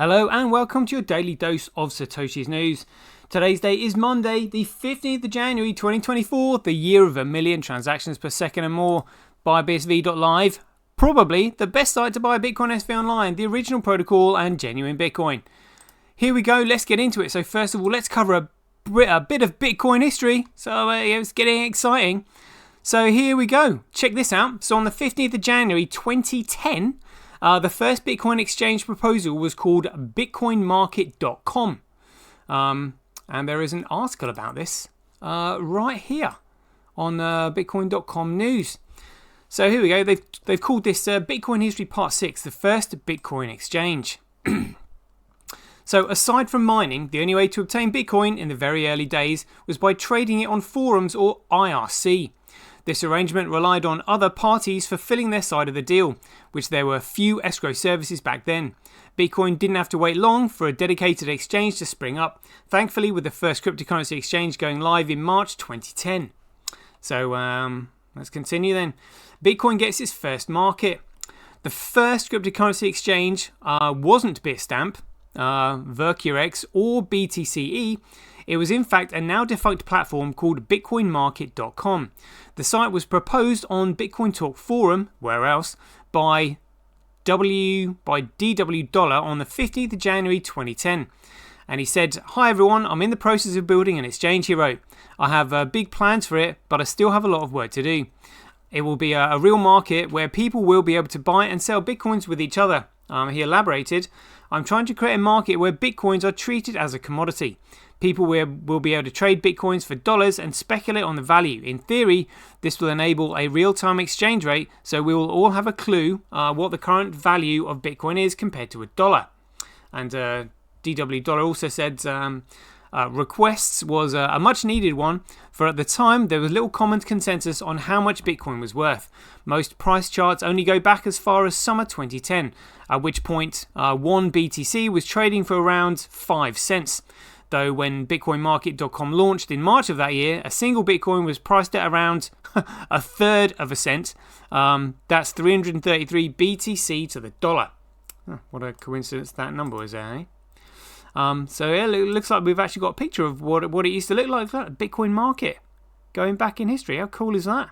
Hello and welcome to your daily dose of Satoshi's news. Today's date is Monday, the 15th of January 2024, the year of 1 million transactions per second and more. BuyBSV.live, probably the best site to buy Bitcoin SV online, the original protocol and genuine Bitcoin. Here we go, let's get into it. So first of all, let's cover a bit of Bitcoin history. So it's getting exciting. So here we go, check this out. So on the 15th of January 2010, the first Bitcoin exchange proposal was called Bitcoinmarket.com. And there is an article about this right here on Bitcoin.com news. So here we go. They've called this Bitcoin History Part 6, the first Bitcoin exchange. So aside from mining, the only way to obtain Bitcoin in the very early days was by trading it on forums or IRC. This arrangement relied on other parties fulfilling their side of the deal, which there were few escrow services back then. Bitcoin didn't have to wait long for a dedicated exchange to spring up, thankfully with the first cryptocurrency exchange going live in March 2010. So let's continue then. Bitcoin gets its first market. The first cryptocurrency exchange wasn't Bitstamp, Vercurex or BTCE. It was in fact a now defunct platform called Bitcoinmarket.com. The site was proposed on Bitcointalk forum, where else, by DW Dollar on the 15th of January 2010. And he said, "Hi everyone, I'm in the process of building an exchange," he wrote. "I have big plans for it, but I still have a lot of work to do. It will be a real market where people will be able to buy and sell Bitcoins with each other." He elaborated, "I'm trying to create a market where Bitcoins are treated as a commodity. People will be able to trade Bitcoins for dollars and speculate on the value. In theory, this will enable a real-time exchange rate, so we will all have a clue what the current value of Bitcoin is compared to a dollar." And DW Dollar also said requests was a much needed one, for at the time there was little common consensus on how much Bitcoin was worth. Most price charts only go back as far as summer 2010, at which point 1 BTC was trading for around 5 cents. Though when Bitcoinmarket.com launched in March of that year, a single Bitcoin was priced at around a third of a cent. That's 333 BTC to the dollar. What a coincidence that number was there, eh? So yeah, it looks like we've actually got a picture of what it used to look like, Bitcoin Market. Going back in history, how cool is that?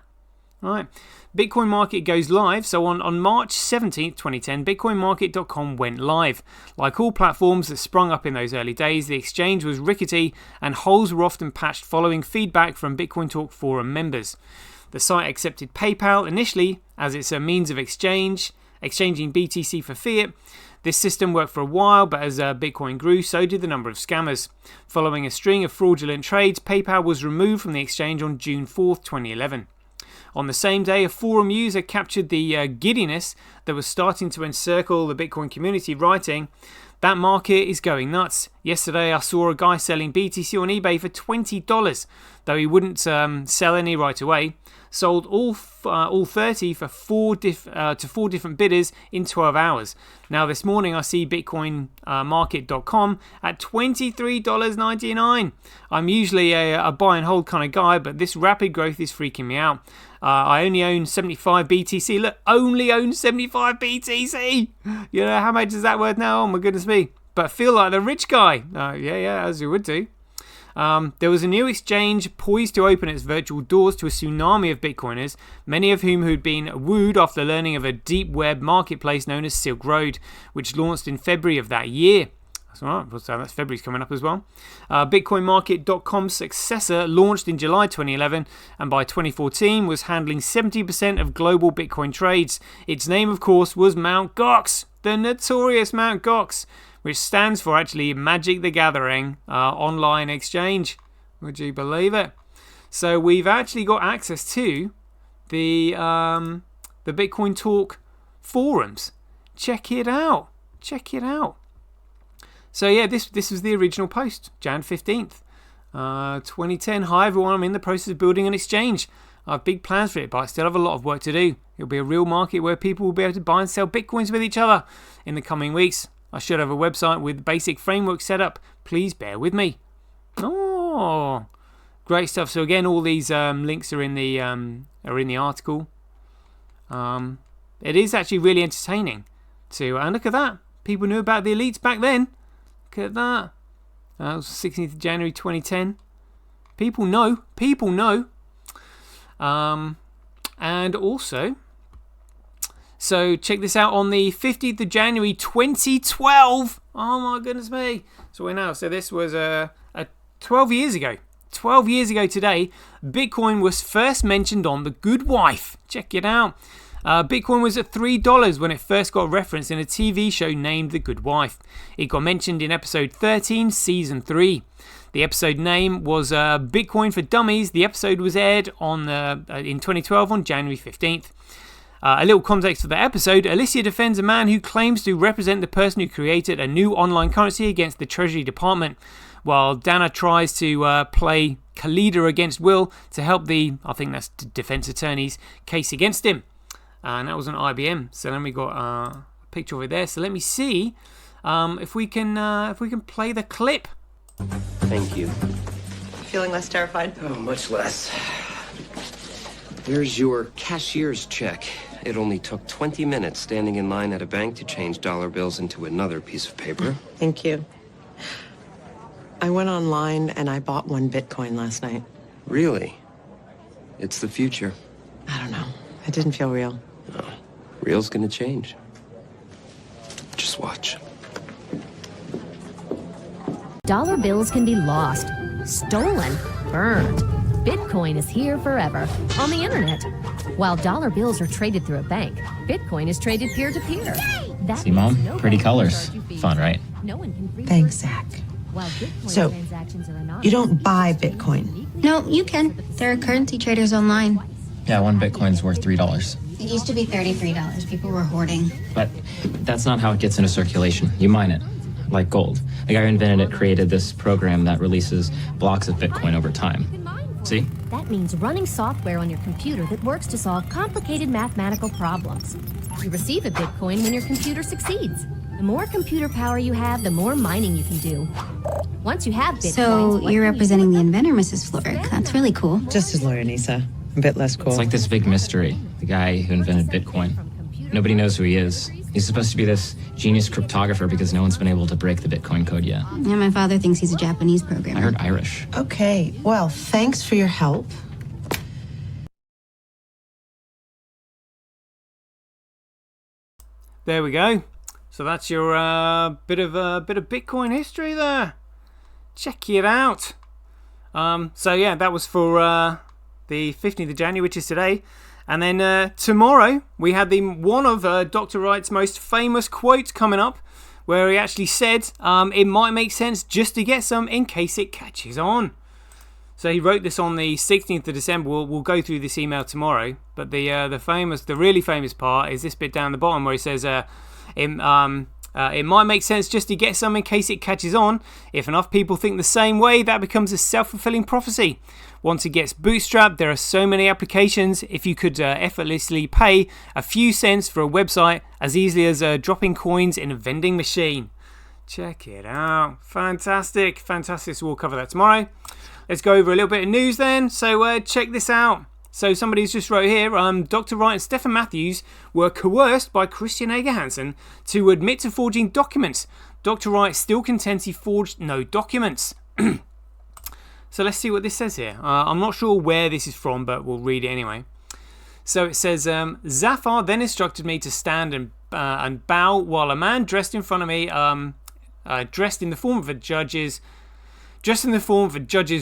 Right. Bitcoin Market goes live. So on March 17th, 2010, Bitcoinmarket.com went live. Like all platforms that sprung up in those early days, the exchange was rickety and holes were often patched following feedback from Bitcoin Talk forum members. The site accepted PayPal initially as its a means of exchanging BTC for fiat. This system worked for a while, but as Bitcoin grew, so did the number of scammers. Following a string of fraudulent trades, PayPal was removed from the exchange on June 4th, 2011. On the same day, a forum user captured the giddiness that was starting to encircle the Bitcoin community, writing, "That market is going nuts. Yesterday I saw a guy selling BTC on eBay for $20, though he wouldn't sell any right away. Sold all 30 for four different bidders in 12 hours. Now this morning I see Bitcoinmarket.com at $23.99. I'm usually a buy and hold kind of guy, but this rapid growth is freaking me out. I only own 75 BTC. Look, only own 75 BTC. You know, how much is that worth now? Oh my goodness me. But I feel like the rich guy." Yeah, as you would do. There was a new exchange poised to open its virtual doors to a tsunami of Bitcoiners, many of whom who'd been wooed after learning of a deep web marketplace known as Silk Road, which launched in February of that year. That's all right, so that's February's coming up as well. Bitcoinmarket.com's successor launched in July 2011 and by 2014 was handling 70% of global Bitcoin trades. Its name, of course, was Mt. Gox, the notorious Mt. Gox, which stands for actually Magic the Gathering online exchange. Would you believe it? So we've actually got access to the Bitcoin Talk forums. Check it out. Check it out. So yeah, this was the original post, Jan 15th, 2010. "Hi everyone, I'm in the process of building an exchange. I have big plans for it, but I still have a lot of work to do. It'll be a real market where people will be able to buy and sell Bitcoins with each other in the coming weeks. I should have a website with basic framework set up. Please bear with me." Oh, great stuff. So again, all these links are in the article. It is actually really entertaining to, and look at that. People knew about the elites back then. Look at that. That was 16th of January 2010. People know. People know. And also, so check this out, on the 15th of January 2012. Oh my goodness me. So we're now. So this was 12 years ago. 12 years ago today, Bitcoin was first mentioned on The Good Wife. Check it out. Bitcoin was at $3 when it first got referenced in a TV show named The Good Wife. It got mentioned in episode 13, season 3. The episode name was Bitcoin for Dummies. The episode was aired in 2012 on January 15th. A little context for the episode. Alicia defends a man who claims to represent the person who created a new online currency against the Treasury Department, while Dana tries to play Khalida against Will to help the, I think that's defense attorney's case against him. And that was on IBM. So then we got a picture of it there. So let me see if we can play the clip. Thank you. Feeling less terrified? Oh, much less. Here's your cashier's check. It only took 20 minutes standing in line at a bank to change dollar bills into another piece of paper. Thank you. I went online and I bought 1 Bitcoin last night. Really? It's the future. I don't know. It didn't feel real. Oh, real's gonna change. Just watch. Dollar bills can be lost, stolen, burned. Bitcoin is here forever on the internet. While dollar bills are traded through a bank, Bitcoin is traded peer-to-peer. See, Mom? Pretty colors. Fun, right? No one can freeze Thanks, Zach. While Bitcoin So, transactions are anonymous, you don't buy Bitcoin. No, you can. There are currency traders online. Yeah, 1 Bitcoin's worth $3. It used to be $33. People were hoarding. But that's not how it gets into circulation. You mine it, like gold. The guy who invented it created this program that releases blocks of Bitcoin over time. See? that means running software on your computer that works to solve complicated mathematical problems. You receive a Bitcoin when your computer succeeds. The more computer power you have, the more mining you can do. Once you have Bitcoins... So you're representing the inventor, Mrs. Floric. That's really cool. Just as lawyer, Nisa. A bit less cool. It's like this big mystery. The guy who invented Bitcoin. Nobody knows who he is. He's supposed to be this genius cryptographer because no one's been able to break the Bitcoin code yet. Yeah, my father thinks he's a Japanese programmer. I heard Irish. Okay, well, thanks for your help. There we go. So that's your bit of Bitcoin history there. Check it out. So yeah, that was for the 15th of January, which is today. And then tomorrow we had one of Dr. Wright's most famous quotes coming up, where he actually said it might make sense just to get some in case it catches on. So he wrote this on the 16th of December. We'll go through this email tomorrow. But the really famous part is this bit down the bottom where he says it might make sense just to get some in case it catches on. If enough people think the same way, that becomes a self-fulfilling prophecy. Once it gets bootstrapped, there are so many applications. If you could effortlessly pay a few cents for a website as easily as dropping coins in a vending machine. Check it out. Fantastic. So we'll cover that tomorrow. Let's go over a little bit of news then. So check this out. So somebody's just wrote here, Dr. Wright and Stephen Matthews were coerced by Christian Egerhansen to admit to forging documents. Dr. Wright still contends he forged no documents. So let's see what this says here. I'm not sure where this is from, but we'll read it anyway. So it says, Zafar then instructed me to stand and bow while a man dressed in front of me, dressed in the form of a judge's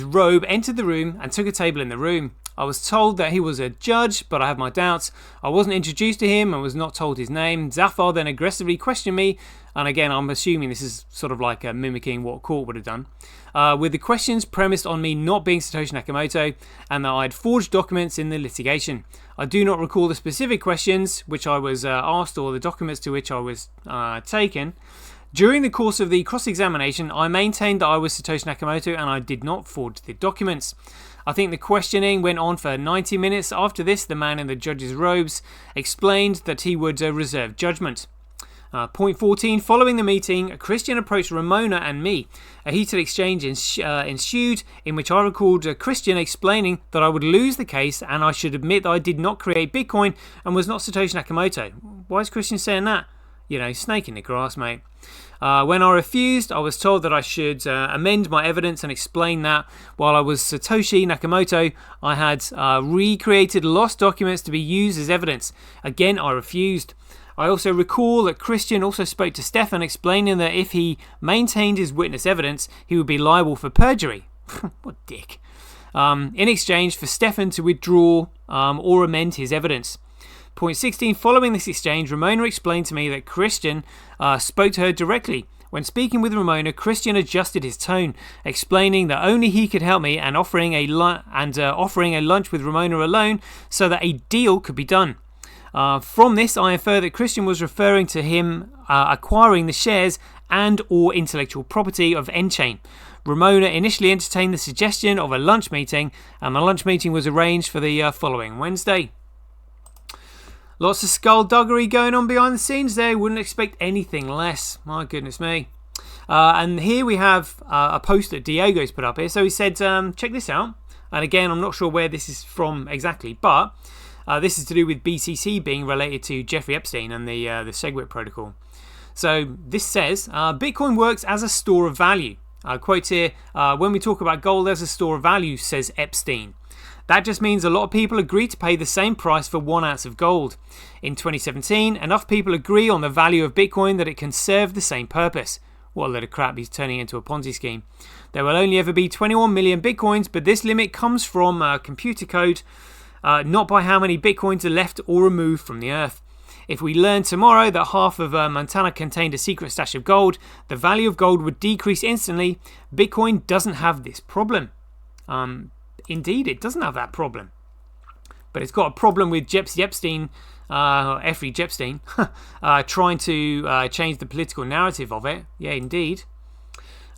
robe, entered the room and took a table in the room. I was told that he was a judge, but I have my doubts. I wasn't introduced to him and was not told his name. Zafar then aggressively questioned me, and again, I'm assuming this is sort of like mimicking what court would have done, with the questions premised on me not being Satoshi Nakamoto and that I had forged documents in the litigation. I do not recall the specific questions which I was asked or the documents to which I was taken. During the course of the cross-examination, I maintained that I was Satoshi Nakamoto and I did not forge the documents. I think the questioning went on for 90 minutes. After this, the man in the judge's robes explained that he would reserve judgment. Point 14. Following the meeting, a Christian approached Ramona and me. A heated exchange ensued in which I recalled a Christian explaining that I would lose the case and I should admit that I did not create Bitcoin and was not Satoshi Nakamoto. Why is Christian saying that? snake in the grass, mate. When I refused, I was told that I should amend my evidence and explain that while I was Satoshi Nakamoto, I had recreated lost documents to be used as evidence. Again, I refused. I also recall that Christian also spoke to Stefan, explaining that if he maintained his witness evidence, he would be liable for perjury. What a dick. In exchange for Stefan to withdraw or amend his evidence. Point 16. Following this exchange, Ramona explained to me that Christian spoke to her directly. When speaking with Ramona, Christian adjusted his tone, explaining that only he could help me and offering a lunch with Ramona alone so that a deal could be done. From this, I infer that Christian was referring to him acquiring the shares and or intellectual property of Enchain. Ramona initially entertained the suggestion of a lunch meeting, and the lunch meeting was arranged for the following Wednesday. Lots of skullduggery going on behind the scenes there. Wouldn't expect anything less. My goodness me. And here we have a post that Diego's put up here. So he said, check this out. And again, I'm not sure where this is from exactly, but this is to do with BTC being related to Jeffrey Epstein and the SegWit protocol. So this says, Bitcoin works as a store of value. Quote here, when we talk about gold as a store of value, says Epstein. That just means a lot of people agree to pay the same price for 1 ounce of gold. In 2017, enough people agree on the value of Bitcoin that it can serve the same purpose. What a load of crap, he's turning into a Ponzi scheme. There will only ever be 21 million Bitcoins, but this limit comes from computer code, not by how many Bitcoins are left or removed from the earth. If we learn tomorrow that half of Montana contained a secret stash of gold, the value of gold would decrease instantly. Bitcoin doesn't have this problem. Indeed, it doesn't have that problem. But it's got a problem with Jeffrey Epstein, trying to change the political narrative of it. Yeah, indeed.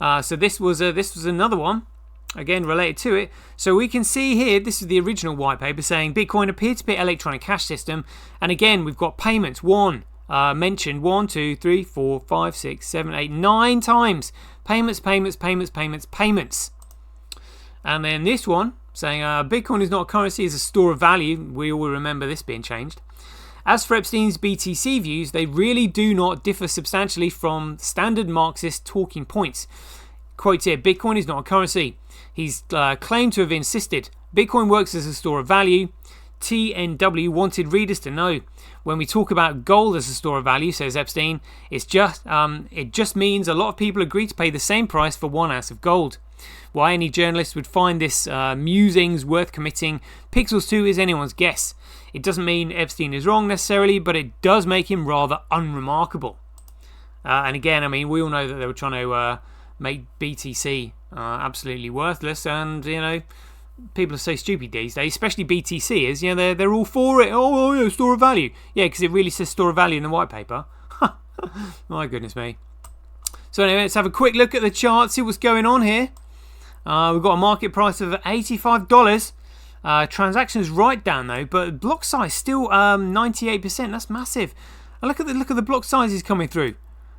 So this was another one, again related to it. So we can see here, this is the original white paper saying Bitcoin a peer-to-peer electronic cash system. And again, we've got payments. Mentioned 1, 2, 3, 4, 5, 6, 7, 8, 9 times. Payments. And then this one saying Bitcoin is not a currency, it's a store of value. We all remember this being changed. As for Epstein's BTC views, they really do not differ substantially from standard Marxist talking points. Quote here, Bitcoin is not a currency. He's claimed to have insisted Bitcoin works as a store of value. TNW wanted readers to know, when we talk about gold as a store of value, says Epstein, it just means a lot of people agree to pay the same price for 1 ounce of gold. Why any journalist would find this musings worth committing pixels to is anyone's guess. It doesn't mean Epstein is wrong necessarily, but it does make him rather unremarkable. And again, I mean, we all know that they were trying to make BTC absolutely worthless, and people are so stupid these days, especially BTCers. They're all for it. Oh yeah, store of value. Yeah, because it really says store of value in the white paper. My goodness me. So anyway, let's have a quick look at the chart, see what's going on here. We've got a market price of $85. Transactions right down though, but block size still 98%. That's massive. And look at the block sizes coming through.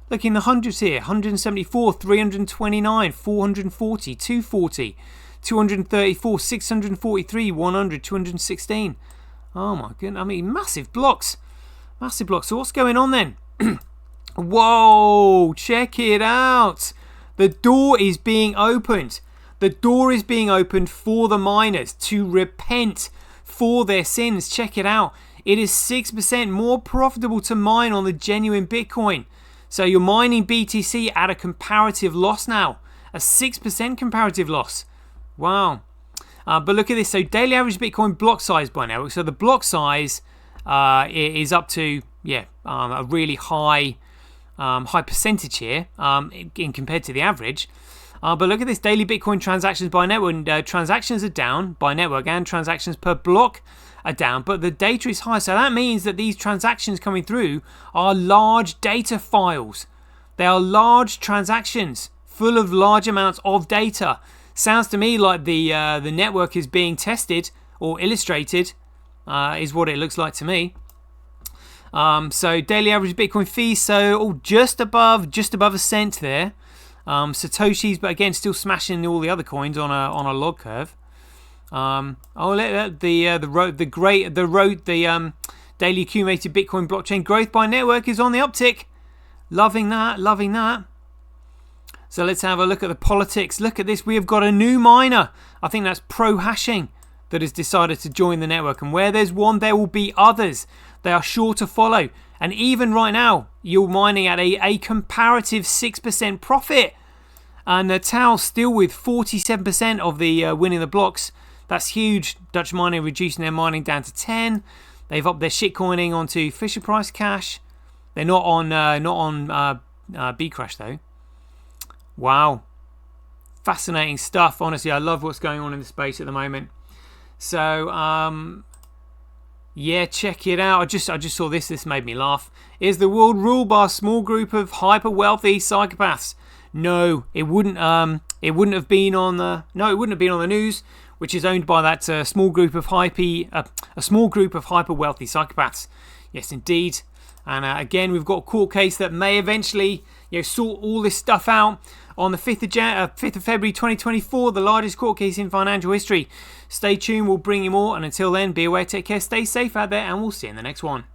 Look in the hundreds here: 174, 329, 440, 240, 234, 643, 100, 216. Oh my goodness! I mean, massive blocks. So what's going on then? Whoa! Check it out. The door is being opened. The door is being opened for the miners to repent for their sins. Check it out. It is 6% more profitable to mine on the genuine Bitcoin. So you're mining BTC at a comparative loss now. A 6% comparative loss. Wow. But look at this. So daily average Bitcoin block size by network. So the block size is up to a really high percentage here in compared to the average. But look at this, daily Bitcoin transactions by network. Transactions are down by network and transactions per block are down, but the data is high. So that means that these transactions coming through are large data files. They are large transactions full of large amounts of data. Sounds to me like the network is being tested or illustrated, is what it looks like to me. So daily average Bitcoin fees, so just above a cent there. Satoshis, but again, still smashing all the other coins on a log curve. The daily accumulated Bitcoin blockchain growth by network is on the uptick. Loving that, loving that. So let's have a look at the politics. Look at this. We have got a new miner. I think that's Pro Hashing that has decided to join the network. And where there's one, there will be others. They are sure to follow. And even right now, you're mining at a comparative 6% profit. And Tau still with 47% of the winning the blocks. That's huge. Dutch mining reducing their mining down to 10. They've upped their shitcoining onto Fisher Price Cash. They're not on Bcrash though. Wow, fascinating stuff. Honestly, I love what's going on in the space at the moment. So yeah, check it out. I just saw this. This made me laugh. Is the world ruled by a small group of hyper wealthy psychopaths? No, it wouldn't. It wouldn't have been on the. No, it wouldn't have been on the news, which is owned by that small group of hyper wealthy psychopaths. Yes, indeed. And again, we've got a court case that may eventually, sort all this stuff out on the 5th of February 2024, the largest court case in financial history. Stay tuned, we'll bring you more. And until then, be aware, take care, stay safe out there, and we'll see you in the next one.